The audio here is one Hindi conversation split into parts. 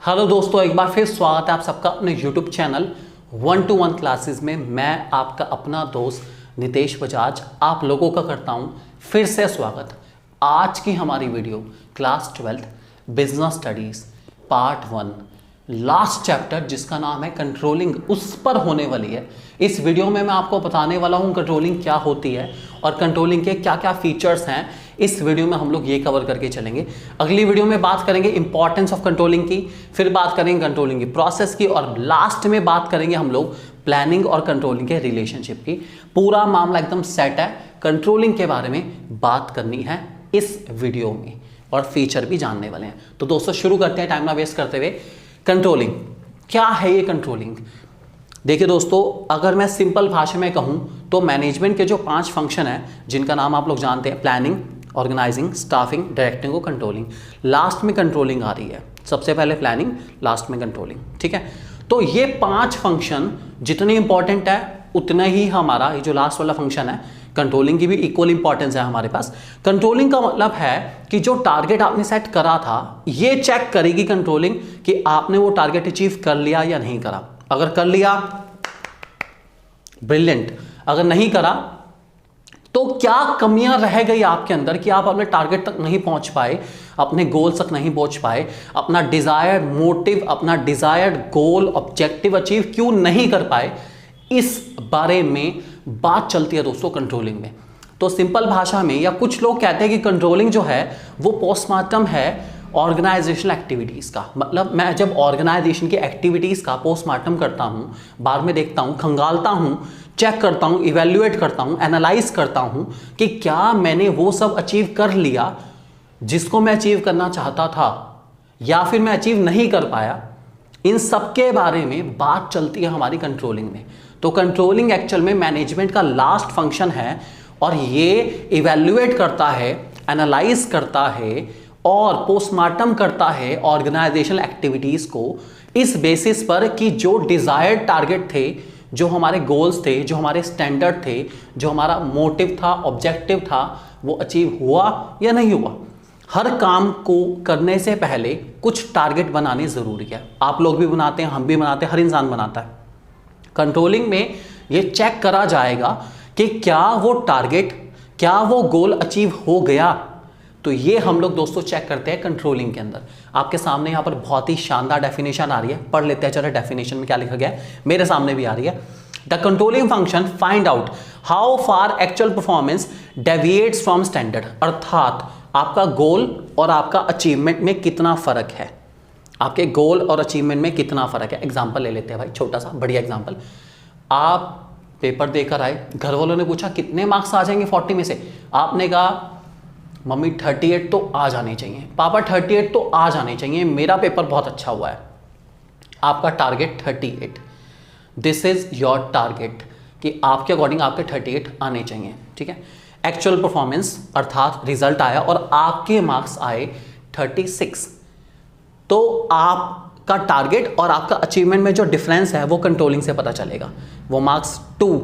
हेलो दोस्तों, एक बार फिर स्वागत है आप सबका अपने यूट्यूब चैनल 1-to-1 क्लासेस में। मैं आपका अपना दोस्त नितेश बजाज आप लोगों का करता हूं फिर से स्वागत। आज की हमारी video class 12 business studies part 1 last chapter जिसका नाम है कंट्रोलिंग, उस पर होने वाली है। इस वीडियो में मैं आपको बताने वाला हूं कंट्रोलिंग क्या होती है और कंट्रोलिंग के क्या क्या फीचर्स हैं। इस वीडियो में हम लोग ये कवर करके चलेंगे। अगली वीडियो में बात करेंगे इंपॉर्टेंस ऑफ कंट्रोलिंग की, फिर बात करेंगे कंट्रोलिंग की प्रोसेस की, और लास्ट में बात करेंगे हम लोग प्लानिंग और कंट्रोलिंग के रिलेशनशिप की। पूरा मामला एकदम सेट है। कंट्रोलिंग के बारे में बात करनी है इस वीडियो में और फीचर भी जानने वाले हैं। तो दोस्तों शुरू करते हैं टाइम ना वेस्ट करते हुए। कंट्रोलिंग क्या है? ये कंट्रोलिंग देखिए दोस्तों, अगर मैं सिंपल भाषा में कहूं तो मैनेजमेंट के जो 5 फंक्शन हैं जिनका नाम आप लोग जानते हैं, प्लानिंग, ऑर्गेनाइजिंग, स्टाफिंग, डायरेक्टिंग और कंट्रोलिंग। लास्ट में कंट्रोलिंग आ रही है। सबसे पहले प्लानिंग, लास्ट में कंट्रोलिंग, ठीक है। तो ये 5 फंक्शन जितने इंपॉर्टेंट है उतना ही हमारा ये जो लास्ट वाला फंक्शन है कंट्रोलिंग की भी इक्वल इंपॉर्टेंस है हमारे पास। कंट्रोलिंग का मतलब है कि जो टारगेट आपने सेट करा था ये चेक करेगी कंट्रोलिंग कि आपने वो टारगेट अचीव कर लिया या नहीं करा। अगर कर लिया ब्रिलियंट, अगर नहीं करा तो क्या कमियां रह गई आपके अंदर कि आप अपने टारगेट तक नहीं पहुंच पाए, अपने गोल तक नहीं पहुंच पाए, अपना डिजायर्ड मोटिव, अपना डिजायर्ड गोल ऑब्जेक्टिव अचीव क्यों नहीं कर पाए, इस बारे में बात चलती है दोस्तों कंट्रोलिंग में। तो सिंपल भाषा में, या कुछ लोग कहते हैं कि कंट्रोलिंग जो है वो पोस्टमार्टम है ऑर्गेनाइजेशनल एक्टिविटीज का। मतलब मैं जब ऑर्गेनाइजेशन की एक्टिविटीज का पोस्टमार्टम करता हूं, बाद में देखता हूं, खंगालता हूं, चेक करता हूं, इवेल्युएट करता हूं, एनालाइज करता हूं कि क्या मैंने वो सब अचीव कर लिया जिसको मैं अचीव करना चाहता था या फिर मैं अचीव नहीं कर पाया। इन सब के बारे में बात चलती है हमारी कंट्रोलिंग में। तो कंट्रोलिंग एक्चुअल में मैनेजमेंट का लास्ट फंक्शन है और ये इवेल्युएट करता है, एनालाइज करता है और पोस्टमार्टम करता है ऑर्गेनाइजेशनल एक्टिविटीज को, इस बेसिस पर कि जो डिजायर्ड टारगेट थे, जो हमारे गोल्स थे, जो हमारे स्टैंडर्ड थे, जो हमारा मोटिव था, ऑब्जेक्टिव था, वो अचीव हुआ या नहीं हुआ। हर काम को करने से पहले कुछ टारगेट बनाने जरूरी है। आप लोग भी बनाते हैं, हम भी बनाते हैं, हर इंसान बनाता है। कंट्रोलिंग में ये चेक करा जाएगा कि क्या वो टारगेट, क्या वो गोल अचीव हो गया। तो ये हम लोग दोस्तों चेक करते हैं कंट्रोलिंग के अंदर। आपके सामने यहाँ पर बहुत ही शानदार डेफिनेशन आ रही है, पढ़ लेते हैं। चलो डेफिनेशन में क्या लिखा गया है, मेरे सामने भी आ रही है। The controlling function find out how far actual performance deviates from standard. अर्थात आपका गोल और आपका अचीवमेंट में कितना फर्क है, आपके गोल और अचीवमेंट में कितना फर्क है। एग्जाम्पल ले लेते हैं भाई, छोटा सा बढ़िया एग्जाम्पल। आप पेपर देकर आए, घर वालों ने पूछा कितने मार्क्स आ जाएंगे 40 में से। आपने कहा मम्मी 38 तो आ जाने चाहिए, पापा 38 तो आ जाने चाहिए, मेरा पेपर बहुत अच्छा हुआ है। आपका target 38, this is your target कि आपके अकॉर्डिंग आपके 38 आने चाहिए, ठीक है। एक्चुअल परफॉर्मेंस अर्थात रिजल्ट आया और आपके मार्क्स आए 36। तो आपका टारगेट और आपका अचीवमेंट में जो डिफरेंस है वो कंट्रोलिंग से पता चलेगा। वो मार्क्स 2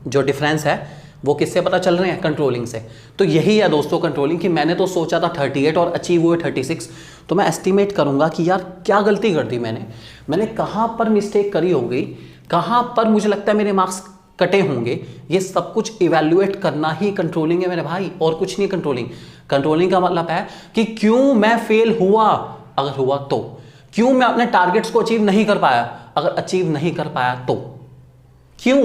जो डिफरेंस है वो किससे पता चल रहे हैं? कंट्रोलिंग से। तो यही है दोस्तों कंट्रोलिंग कि मैंने तो सोचा था 38 और अचीव हुए 36, तो मैं एस्टिमेट करूंगा कि यार क्या गलती कर दी मैंने कहां पर मिस्टेक करी होगी, कहां पर मुझे लगता है मेरे मार्क्स कटे होंगे। ये सब कुछ इवेल्युएट करना ही कंट्रोलिंग है मेरे भाई, और कुछ नहीं। कंट्रोलिंग का मतलब है कि क्यों मैं फेल हुआ, अगर हुआ तो क्यों मैं अपने टारगेट्स को अचीव नहीं कर पाया, अगर अचीव नहीं कर पाया तो क्यों,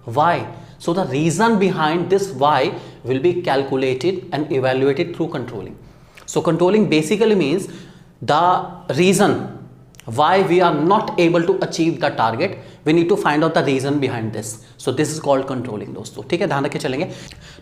why. So the reason behind this why will be calculated and evaluated through controlling. So controlling basically means the reason why we are not able to achieve the target. We need to find out the reason behind this. So this is called controlling दोस्तों, ठीक है, ध्यान रख के चलेंगे।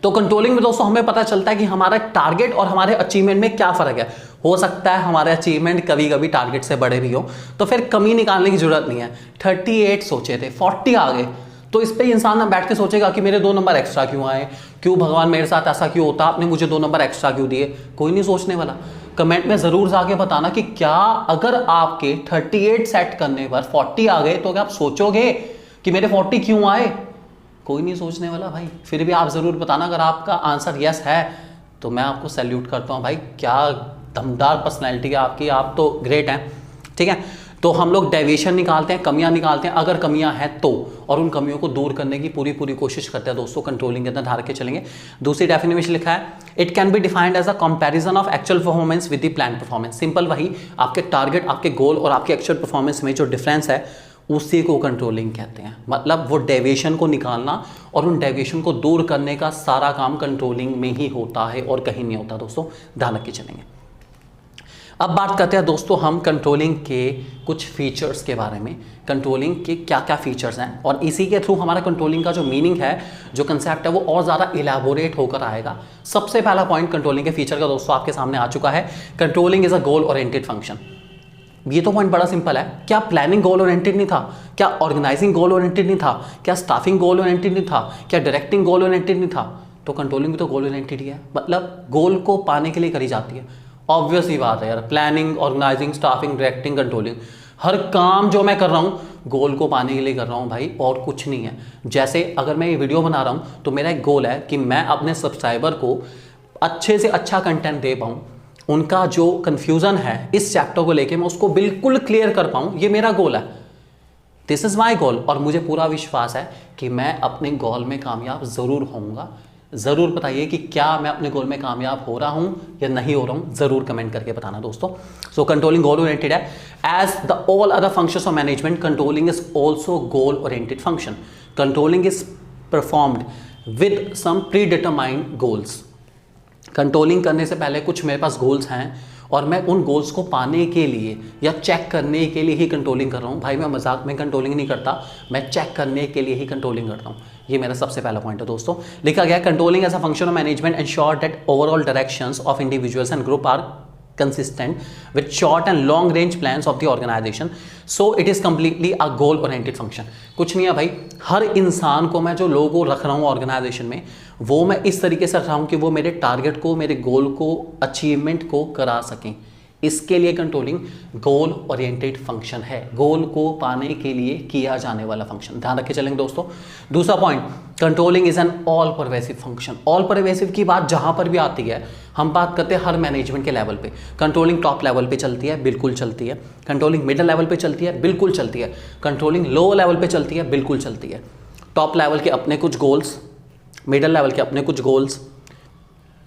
तो कंट्रोलिंग में दोस्तों हमें पता चलता है कि हमारा टारगेट और हमारे अचीवमेंट में क्या फर्क है। हो सकता है हमारे अचीवमेंट कभी कभी टारगेट से बड़े भी हो, तो फिर कमी निकालने की जरूरत नहीं है। 38 सोचे थे, 40 आ गए, तो इस पे इंसान ना बैठ के सोचेगा कि मेरे 2 नंबर एक्स्ट्रा क्यों आए, क्यों भगवान मेरे साथ ऐसा क्यों होता, आपने मुझे 2 नंबर एक्स्ट्रा क्यों दिए। कोई नहीं सोचने वाला। कमेंट में जरूर जाके बताना कि क्या अगर आपके 38 सेट करने पर 40 आ गए तो क्या आप सोचोगे कि मेरे 40 क्यों आए। कोई नहीं सोचने वाला भाई। फिर भी आप जरूर बताना अगर आपका आंसर यस है तो मैं आपको सैल्यूट करता हूं भाई, क्या दमदार पर्सनैलिटी है आपकी, आप तो ग्रेट हैं, ठीक है। तो हम लोग डेविएशन निकालते हैं, कमियां निकालते हैं, अगर कमियां हैं तो, और उन कमियों को दूर करने की पूरी पूरी कोशिश करते हैं दोस्तों कंट्रोलिंग के अंदर ध्यान के चलेंगे। दूसरी डेफिनेशन लिखा है, it can be defined as a comparison of actual performance with the plan performance. Simple वही, आपके टारगेट, आपके गोल और आपके एक्चुअल परफॉर्मेंस में जो डिफरेंस है उसी को कंट्रोलिंग कहते हैं। मतलब वो डेविएशन को निकालना और उन डेविएशन को दूर करने का सारा काम कंट्रोलिंग में ही होता है और कहीं नहीं होता दोस्तों, ध्यान रख के चलेंगे। अब बात करते हैं दोस्तों हम कंट्रोलिंग के कुछ फीचर्स के बारे में, कंट्रोलिंग के क्या क्या फीचर्स हैं, और इसी के थ्रू हमारा कंट्रोलिंग का जो मीनिंग है, जो कंसेप्ट है, वो और ज़्यादा इलेबोरेट होकर आएगा। सबसे पहला पॉइंट कंट्रोलिंग के फीचर का दोस्तों आपके सामने आ चुका है, controlling is a goal oriented function. ये तो पॉइंट बड़ा सिंपल है, क्या प्लानिंग गोल ओरिएंटेड नहीं था, क्या ऑर्गेनाइजिंग गोल ओरिएंटेड नहीं था, क्या स्टाफिंग गोल ओरिएंटेड नहीं था, क्या डायरेक्टिंग गोल ओरिएंटेड नहीं था, तो कंट्रोलिंग भी तो गोल ओरिएंटेड ही है, मतलब गोल को पाने के लिए करी जाती है। ऑब्वियस ही बात है यार, planning, organising, staffing, directing, controlling, हर काम जो मैं कर रहा हूँ गोल को पाने के लिए कर रहा हूँ भाई, और कुछ नहीं है। जैसे अगर मैं ये वीडियो बना रहा हूँ तो मेरा एक गोल है कि मैं अपने सब्सक्राइबर को अच्छे से अच्छा कंटेंट दे पाऊँ, उनका जो कन्फ्यूज़न है इस चैप्टर को लेके मैं उसको बिल्कुल क्लियर कर पाऊँ, ये मेरा गोल है, दिस इज़ माई गोल। और मुझे पूरा विश्वास है कि मैं अपने गोल में कामयाब ज़रूर होऊंगा। ज़रूर बताइए कि क्या मैं अपने गोल में कामयाब हो रहा हूँ या नहीं हो रहा हूँ, ज़रूर कमेंट करके बताना दोस्तों। सो कंट्रोलिंग गोल ओरिएंटेड है, as the all other functions of management controlling is also goal oriented function. Controlling is performed with some predetermined goals. Controlling करने से पहले कुछ मेरे पास गोल्स हैं और मैं उन गोल्स को पाने के लिए या चेक करने के लिए ही कंट्रोलिंग कर रहा हूँ। भाई मैं मजाक में कंट्रोलिंग नहीं करता, मैं चेक करने के लिए ही कंट्रोलिंग करता हूँ। ये मेरा सबसे पहला पॉइंट है दोस्तों। लिखा गया controlling as a function of management ensure that overall directions of individuals and group are consistent with short and long range plans of the organization, so it is completely a goal oriented function। कुछ नहीं है भाई, हर इंसान को मैं जो लोगो रख रहा हूँ ऑर्गेनाइजेशन में, वो मैं इस तरीके से रख रहा हूँ कि वो मेरे टारगेट को, मेरे गोल को, अचीवमेंट को करा सकें। इसके लिए कंट्रोलिंग गोल ओरिएंटेड फंक्शन है, गोल को पाने के लिए किया जाने वाला फंक्शन, ध्यान रखे चलेंगे दोस्तों। दूसरा point, controlling is an all pervasive function. All pervasive की बात जहां पर भी आती है, हम बात करते हैं हर मैनेजमेंट के लेवल पे। कंट्रोलिंग टॉप लेवल पे चलती है, बिल्कुल चलती है। कंट्रोलिंग मिडिल लेवल पे चलती है, बिल्कुल चलती है। कंट्रोलिंग लो लेवल पे चलती है, बिल्कुल चलती है। टॉप लेवल के अपने कुछ गोल्स, मिडिल लेवल के अपने कुछ गोल्स,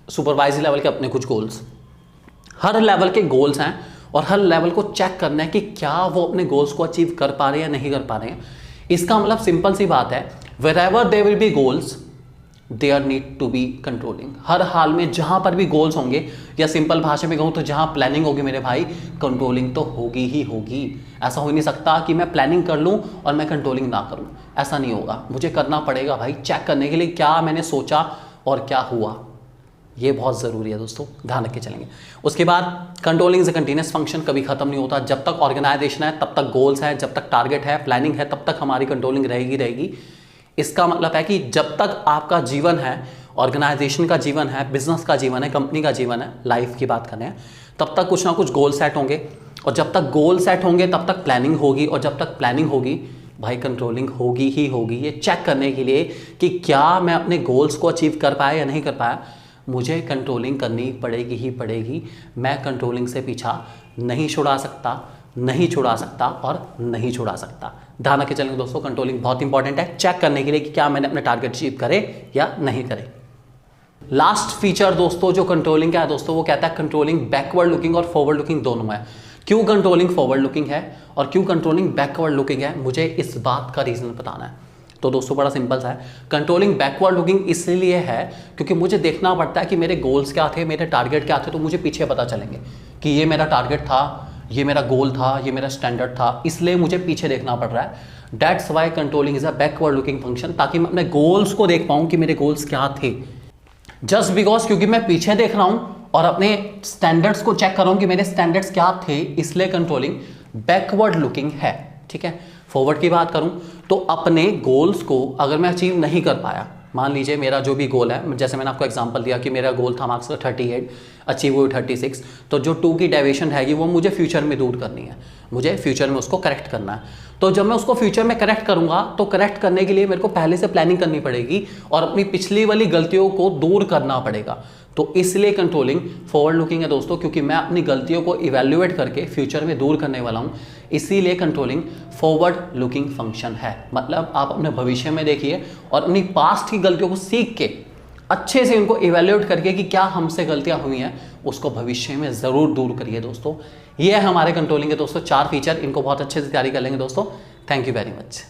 सुपरवाइजरी लेवल के अपने कुछ गोल्स, हर लेवल के गोल्स हैं और हर लेवल को चेक करना है कि क्या वो अपने गोल्स को अचीव कर पा रहे हैं या नहीं कर पा रहे हैं। इसका मतलब सिंपल सी बात है, wherever there will be goals there need to be controlling। हर हाल में जहां पर भी गोल्स होंगे, या सिंपल भाषा में कहूं तो जहां प्लानिंग होगी मेरे भाई, कंट्रोलिंग तो होगी ही होगी। ऐसा हो नहीं सकता कि मैं प्लानिंग कर लूं और मैं कंट्रोलिंग ना करूं, ऐसा नहीं होगा। मुझे करना पड़ेगा भाई, चेक करने के लिए क्या मैंने सोचा और क्या हुआ। ये बहुत ज़रूरी है दोस्तों, ध्यान रख के चलेंगे। उसके बाद controlling is a continuous function, कभी खत्म नहीं होता। जब तक ऑर्गेनाइजेशन है तब तक गोल्स है, जब तक टारगेट है, प्लानिंग है, तब तक हमारी कंट्रोलिंग रहेगी। इसका मतलब है कि जब तक आपका जीवन है, ऑर्गेनाइजेशन का जीवन है, बिजनेस का जीवन है, कंपनी का जीवन है, लाइफ की बात करें, तब तक कुछ ना कुछ गोल सेट होंगे, और जब तक गोल सेट होंगे तब तक प्लानिंग होगी, और जब तक प्लानिंग होगी भाई कंट्रोलिंग होगी ही होगी। ये चेक करने के लिए कि क्या मैं अपने गोल्स को अचीव कर पाया या नहीं कर पाया, मुझे कंट्रोलिंग करनी पड़ेगी ही पड़ेगी। मैं कंट्रोलिंग से पीछा नहीं छुड़ा सकता, नहीं छुड़ा सकता और नहीं छुड़ा सकता। ध्यान रखे चलेंगे दोस्तों, कंट्रोलिंग बहुत इंपॉर्टेंट है चेक करने के लिए कि क्या मैंने अपने टारगेट अचीव करे या नहीं करे। लास्ट फीचर दोस्तों जो कंट्रोलिंग का है दोस्तों, वो कहता है कंट्रोलिंग बैकवर्ड लुकिंग और फॉरवर्ड लुकिंग दोनों है। क्यों कंट्रोलिंग फॉरवर्ड लुकिंग है और क्यों कंट्रोलिंग बैकवर्ड लुकिंग है, मुझे इस बात का रीजन बताना है। तो दोस्तों बड़ा सिंपल सा है, कंट्रोलिंग बैकवर्ड लुकिंग इसलिए है क्योंकि मुझे देखना पड़ता है कि मेरे गोल्स क्या थे, मेरे टारगेट क्या थे, तो मुझे पीछे पता चलेंगे कि ये मेरा टारगेट था, ये मेरा गोल था, ये मेरा स्टैंडर्ड था, इसलिए मुझे पीछे देखना पड़ रहा है। That's why controlling is a backward looking function, ताकि मैं अपने गोल्स को देख पाऊँ कि मेरे गोल्स क्या थे। जस्ट बिकॉज क्योंकि मैं पीछे देख रहा हूँ और अपने स्टैंडर्ड्स को चेक कर रहा हूँ कि मेरे स्टैंडर्ड्स क्या थे, इसलिए कंट्रोलिंग बैकवर्ड लुकिंग है। ठीक है, फॉरवर्ड की बात करूं तो अपने गोल्स को अगर मैं अचीव नहीं कर पाया, मान लीजिए मेरा जो भी गोल है, जैसे मैंने आपको एग्जांपल दिया कि मेरा गोल था मार्क्स का 38, अचीव हुई 36, तो जो 2 की डेविएशन रहेगी वो मुझे फ्यूचर में दूर करनी है, मुझे फ्यूचर में उसको करेक्ट करना है। तो जब मैं उसको फ्यूचर में करेक्ट करूंगा तो करेक्ट करने के लिए मेरे को पहले से प्लानिंग करनी पड़ेगी और अपनी पिछली वाली गलतियों को दूर करना पड़ेगा। तो इसलिए कंट्रोलिंग फॉरवर्ड लुकिंग है दोस्तों, क्योंकि मैं अपनी गलतियों को इवेल्युएट करके फ्यूचर में दूर करने वाला हूं, इसीलिए कंट्रोलिंग फॉरवर्ड लुकिंग फंक्शन है। मतलब आप अपने भविष्य में देखिए और अपनी पास्ट की गलतियों को सीख के अच्छे से उनको इवेल्युएट करके कि क्या हमसे गलतियां हुई हैं उसको भविष्य में ज़रूर दूर करिए दोस्तों। ये है हमारे कंट्रोलिंग के दोस्तों 4 फीचर, इनको बहुत अच्छे से तैयारी कर लेंगे दोस्तों। Thank you very much.